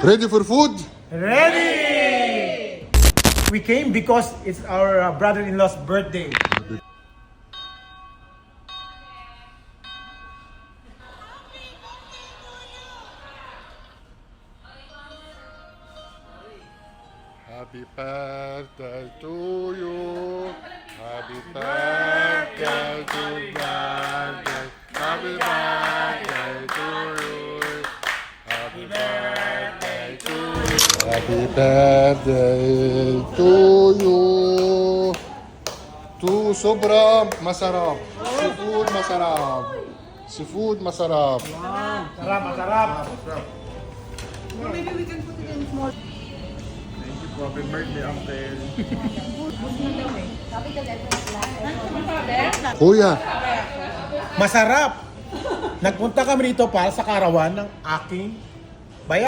Ready for food? Ready! We came because it's our brother-in-law's birthday. Happy birthday to you. Happy birthday to birthday. Happy birthday to you. Happy birthday to you. Happy birthday to you. To sobrang masarap. Seafood masarap. Seafood masarap. Sarap, masarap. Maybe we can put it in small. Happy birthday, Uncle. Kuya, Masarap! Nagpunta kami rito para sa karawan ng aking